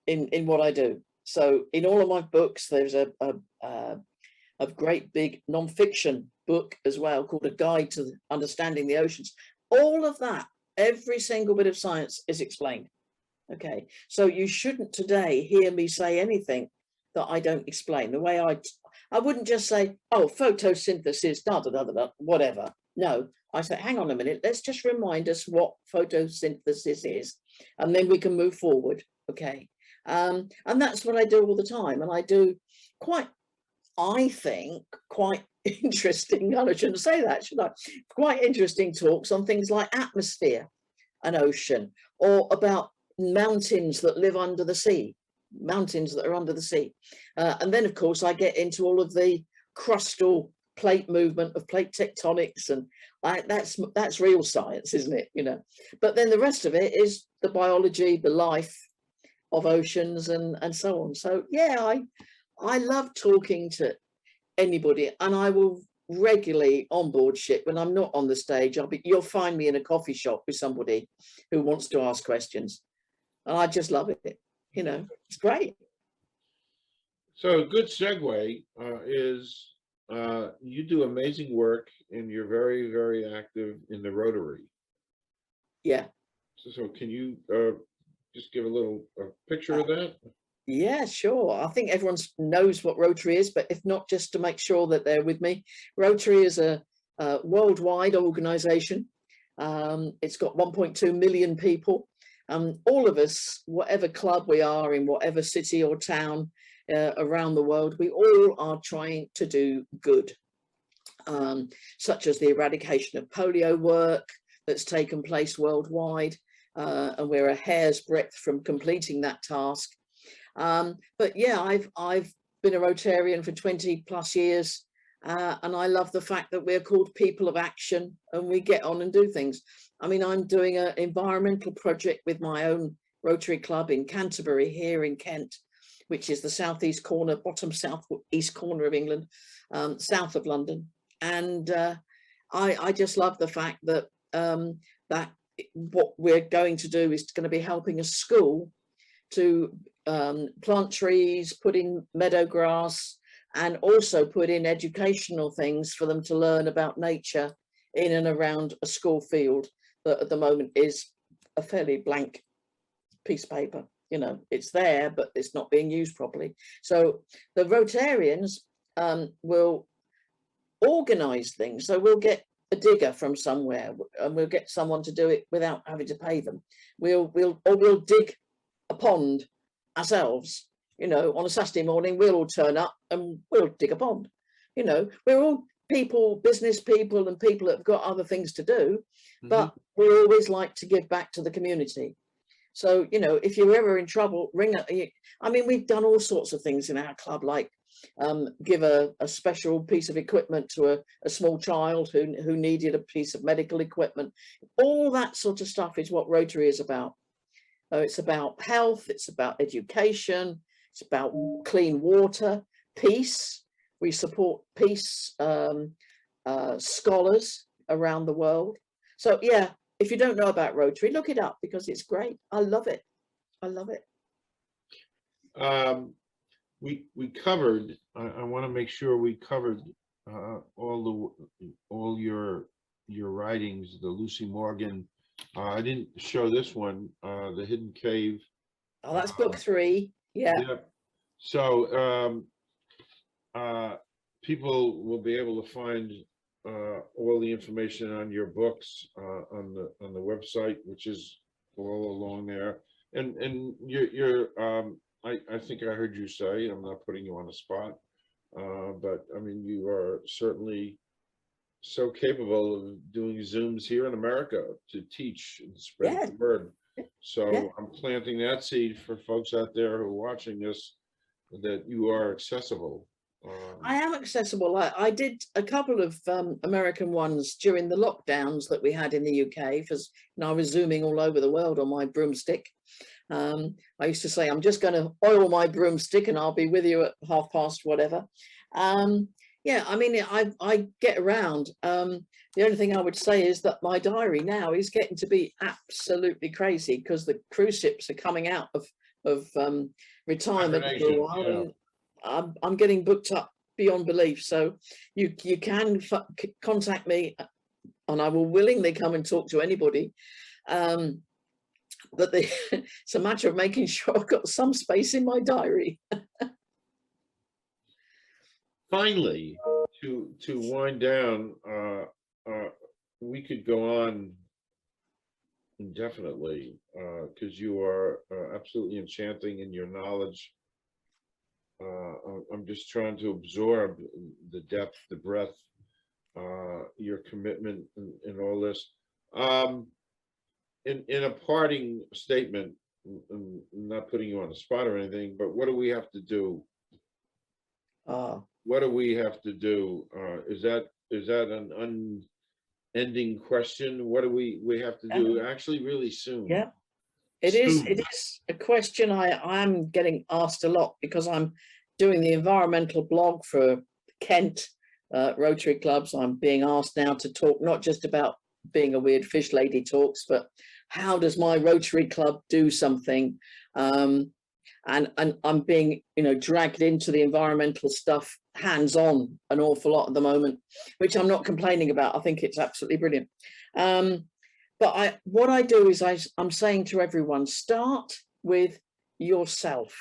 in what I do. So in all of my books, there's a great big non-fiction book as well called A Guide to Understanding the Oceans. All of that, every single bit of science is explained. Okay, so you shouldn't today hear me say anything that I don't explain. The way I wouldn't just say, oh, photosynthesis, da da da da da, whatever. No, I say, hang on a minute, let's just remind us what photosynthesis is, and then we can move forward. Okay, and that's what I do all the time, and I do quite, I think, quite interesting. I shouldn't say that, should I? Quite interesting talks on things like atmosphere and ocean, or about mountains that live under the sea, mountains that are under the sea. And then, of course, I get into all of the crustal plate movement of plate tectonics, and that's real science, isn't it? You know, but then the rest of it is the biology, the life of oceans, and so on. So yeah, I love talking to anybody, and I will regularly on board ship when I'm not on the stage. You'll find me in a coffee shop with somebody who wants to ask questions, and I just love it. You know, it's great. So a good segue is you do amazing work, and you're very, very active in the Rotary. Yeah. So can you just give a little picture of that? Yeah, sure. I think everyone knows what Rotary is, but if not, just to make sure that they're with me. Rotary is a worldwide organization. It's got 1.2 million people. All of us, whatever club we are in, whatever city or town around the world, we all are trying to do good, such as the eradication of polio work that's taken place worldwide, and we're a hair's breadth from completing that task. But yeah, I've been a Rotarian for 20 plus years, and I love the fact that we're called people of action, and we get on and do things. I mean, I'm doing an environmental project with my own Rotary Club in Canterbury here in Kent, which is the southeast corner, bottom southeast corner of England, south of London. And I just love the fact that that what we're going to do is going to be helping a school to plant trees, put in meadow grass, and also put in educational things for them to learn about nature in and around a school field that at the moment is a fairly blank piece of paper. You know, it's there, but it's not being used properly. So the Rotarians will organize things. So we'll get a digger from somewhere, and we'll get someone to do it without having to pay them. We'll dig a pond ourselves. You know, on a Saturday morning, we'll all turn up and we'll dig a pond. You know, we're all people, business people, and people that have got other things to do, but we always like to give back to the community. So, you know, if you're ever in trouble, ring up. I mean, we've done all sorts of things in our club, like give a special piece of equipment to a small child who needed a piece of medical equipment. All that sort of stuff is what Rotary is about. It's about health, it's about education, it's about clean water, peace. We support peace scholars around the world. So yeah, if you don't know about Rotary, look it up because it's great. I love it. I love it. We covered. I want to make sure we covered all your writings. The Lucy Morgan. I didn't show this one. The Hidden Cave. Oh, that's book 3. Yeah. Yep. So people will be able to find all the information on your books on the website, which is all along there. And you're I think I heard you say, I'm not putting you on the spot, but I mean, you are certainly so capable of doing Zooms here in America to teach and spread the word. So I'm planting that seed for folks out there who are watching this, that you are accessible. I am accessible. I did a couple of American ones during the lockdowns that we had in the UK, because I was Zooming all over the world on my broomstick. I used to say, I'm just going to oil my broomstick and I'll be with you at past whatever. Yeah, I mean, I get around. The only thing I would say is that my diary now is getting to be absolutely crazy because the cruise ships are coming out of retirement for a Hibernation, while, yeah. and I'm getting booked up beyond belief. So you can contact me, and I will willingly come and talk to anybody. But it's a matter of making sure I've got some space in my diary. Finally, to wind down, we could go on indefinitely, because you are absolutely enchanting in your knowledge. I'm just trying to absorb the depth, the breadth, your commitment in all this. In a parting statement, I'm not putting you on the spot or anything, but what do we have to do? What do we have to do? Is that an unending question? What do we have to do? Actually, really soon. Yeah, it is a question I'm getting asked a lot because I'm doing the environmental blog for Kent Rotary Clubs. I'm being asked now to talk not just about being a weird fish lady talks, but how does my Rotary Club do something? And I'm being, dragged into the environmental stuff hands-on an awful lot at the moment, which I'm not complaining about. I think it's absolutely brilliant. But what I do is I'm saying to everyone, start with yourself.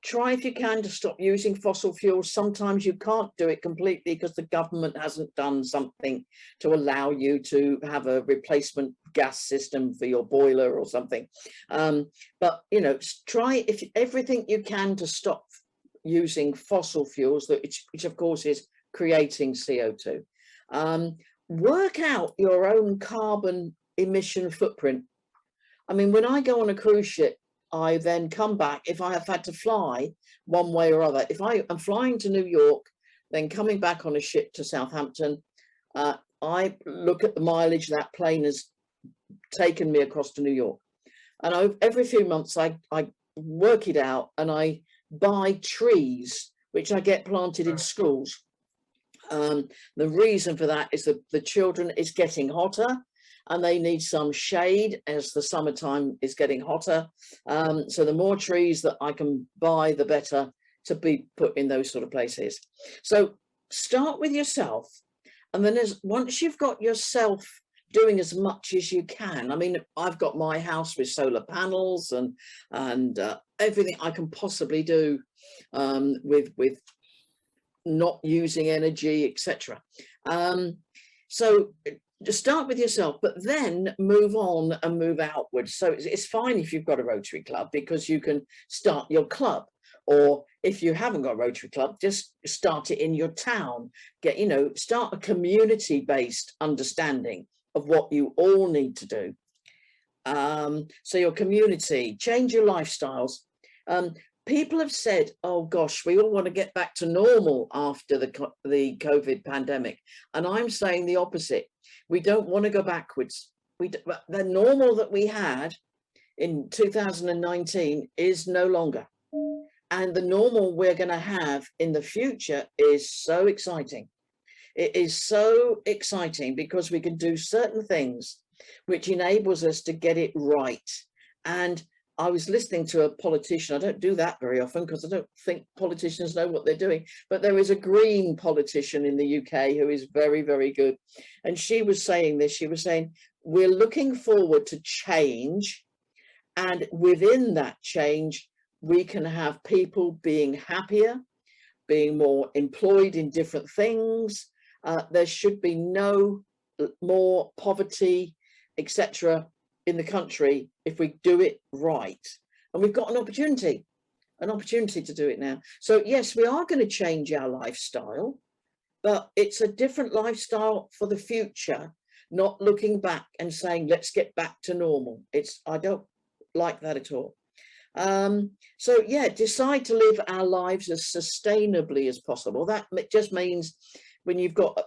Try if you can to stop using fossil fuels. Sometimes you can't do it completely because the government hasn't done something to allow you to have a replacement gas system for your boiler or something. But try everything you can to stop using fossil fuels, which of course is creating CO2. Work out your own carbon emission footprint. I mean, when I go on a cruise ship, I then come back, if I have had to fly one way or other, if I am flying to New York, then coming back on a ship to Southampton, I look at the mileage that plane has taken me across to New York. And every few months, I work it out and I buy trees, which I get planted in schools. The reason for that is that the children, it's getting hotter and they need some shade as the summertime is getting hotter. So the more trees that I can buy, the better to be put in those sort of places. So start with yourself. And then once you've got yourself doing as much as you can, I mean, I've got my house with solar panels and everything I can possibly do with not using energy, etc. So just start with yourself, but then move on and move outwards. So it's fine if you've got a Rotary Club because you can start your club, or if you haven't got a Rotary Club, just start it in your town. Start a community-based understanding of what you all need to do. So your community, change your lifestyles. People have said, oh gosh, we all want to get back to normal after the COVID pandemic. And I'm saying the opposite. We don't want to go backwards. The normal that we had in 2019 is no longer. And the normal we're going to have in the future is so exciting. It is so exciting because we can do certain things which enables us to get it right. And I was listening to a politician. I don't do that very often because I don't think politicians know what they're doing. But there is a Green politician in the UK who is very, very good. And she was saying this. She was saying, we're looking forward to change. And within that change, we can have people being happier, being more employed in different things. There should be no more poverty, etc. in the country if we do it right. And we've got an opportunity to do it now. So yes, we are going to change our lifestyle, but it's a different lifestyle for the future, not looking back and saying, let's get back to normal. I don't like that at all. So yeah, decide to live our lives as sustainably as possible. That just means when you've got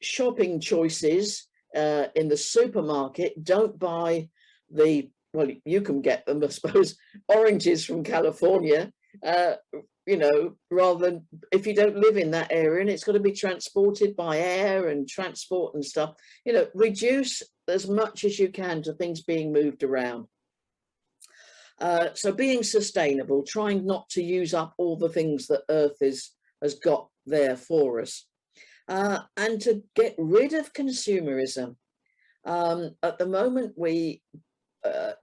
shopping choices in the supermarket, don't buy well, you can get them, I suppose, oranges from California, you know, rather than if you don't live in that area and it's got to be transported by air and transport and stuff, you know, reduce as much as you can to things being moved around. So being sustainable, trying not to use up all the things that Earth has got there for us, and to get rid of consumerism. At the moment, we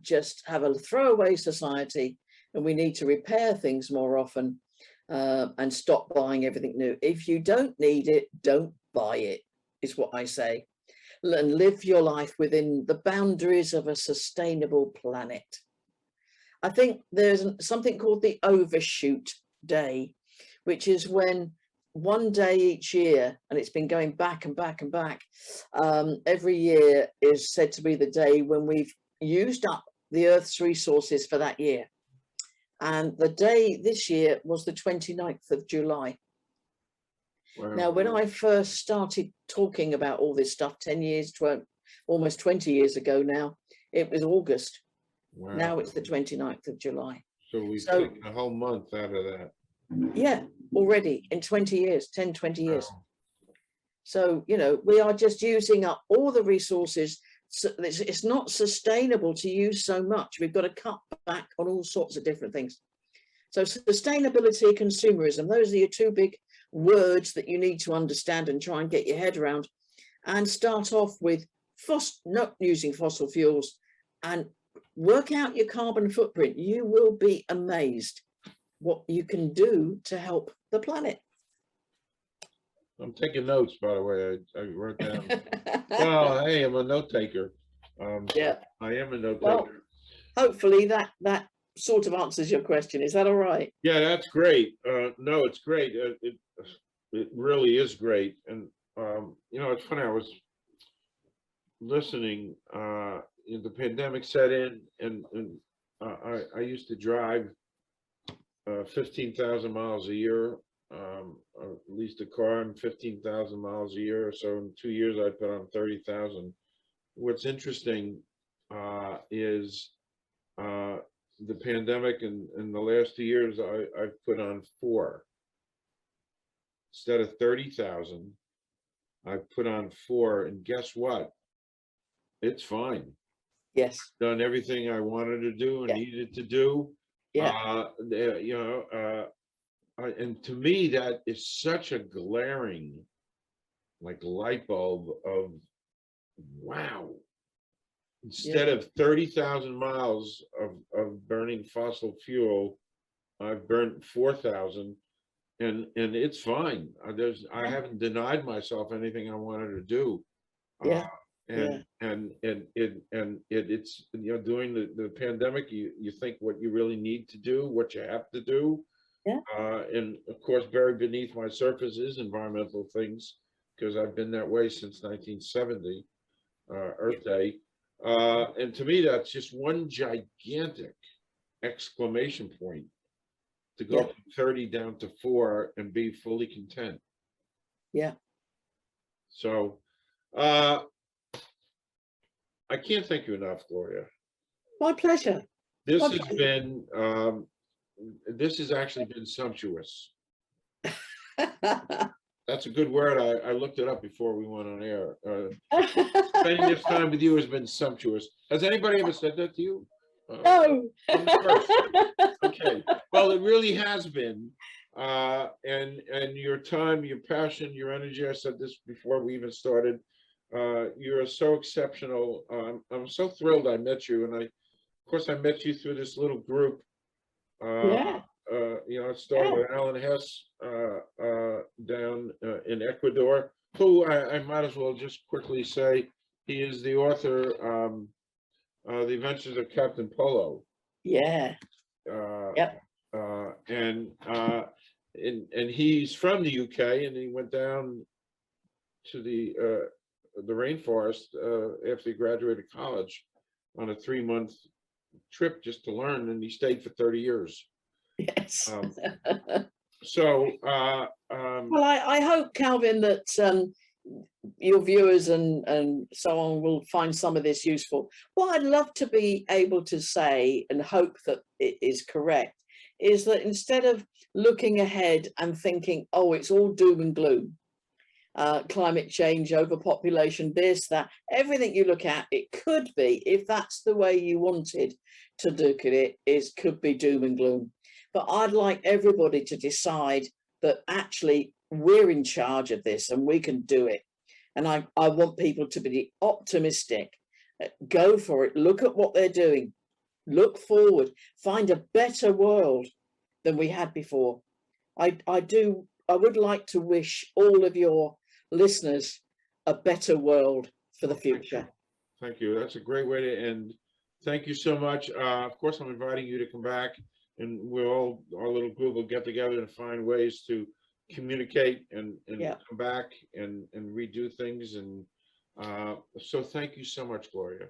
just have a throwaway society, and we need to repair things more often, and stop buying everything new. If you don't need it, don't buy it, is what I say. And live your life within the boundaries of a sustainable planet. I think there's something called the overshoot day, which is when one day each year, and it's been going back and back and back, every year is said to be the day when we've used up the Earth's resources for that year. And the day this year was the 29th of July. Wow. Now, when I first started talking about all this stuff 10 years, almost 20 years ago now, it was August. Wow. Now it's the 29th of July. So we've taken a whole month out of that. Yeah, already in 20 years, 10, 20 years. Wow. So, you know, we are just using up all the resources. So it's not sustainable to use so much. We've got to cut back on all sorts of different things. So sustainability, consumerism, those are your two big words that you need to understand and try and get your head around, and start off with not using fossil fuels and work out your carbon footprint. You will be amazed what you can do to help the planet. I'm taking notes, by the way. I wrote down. Well, hey, I'm a note taker. Yeah, I am a note well, taker. Hopefully that sort of answers your question. Is that all right? Yeah, that's great. No, it's great. It really is great. And you know, it's funny. I was listening. The pandemic set in, and I used to drive 15,000 miles a year. At least a car, and 15,000 miles a year. So in 2 years, I put on 30,000. What's interesting is the pandemic, and in the last 2 years, I've put on 4. Instead of 30,000, I've put on 4, and guess what? It's fine. Yes. Done everything I wanted to do and needed to do. Yeah. You know, and to me, that is such a glaring, like, light bulb of, wow. Instead of 30,000 miles of burning fossil fuel, I've burnt 4,000, and it's fine. I haven't denied myself anything I wanted to do. Yeah. And it's, you know, during the pandemic, you think what you really need to do, what you have to do. Yeah. And of course, buried beneath my surface is environmental things, because I've been that way since 1970, Earth Day. And to me, that's just one gigantic exclamation point to go from 30 down to 4 and be fully content. Yeah. So I can't thank you enough, Gloria. My pleasure. This has been this has actually been sumptuous. That's a good word. I looked it up before we went on air. Spending this time with you has been sumptuous. Has anybody ever said that to you? No. I'm the first. Okay. Well, it really has been. And your time, your passion, your energy. I said this before we even started. You're so exceptional. I'm so thrilled I met you, and of course, I met you through this little group. You know, it started with Alan Hess down in Ecuador, who I might as well just quickly say he is the author of The Adventures of Captain Polo. Yeah. And he's from the UK, and he went down to the rainforest after he graduated college on a 3-month trip just to learn, and he stayed for 30 years. Yes. So well, I hope, Calvin, that your viewers and so on will find some of this useful. What I'd love to be able to say, and hope that it is correct, is that instead of looking ahead and thinking, oh, it's all doom and gloom, climate change, overpopulation, this, that, everything you look at, it could be, if that's the way you wanted to look at it, is could be doom and gloom. But I'd like everybody to decide that actually we're in charge of this and we can do it. And I want people to be optimistic, go for it, look at what they're doing, look forward, find a better world than we had before. I would like to wish all of your listeners a better world for the future. Thank you. That's a great way to end. Thank you so much. Of course, I'm inviting you to come back, and our little group will get together and find ways to communicate and Yeah. come back and redo things. And so thank you so much, Gloria.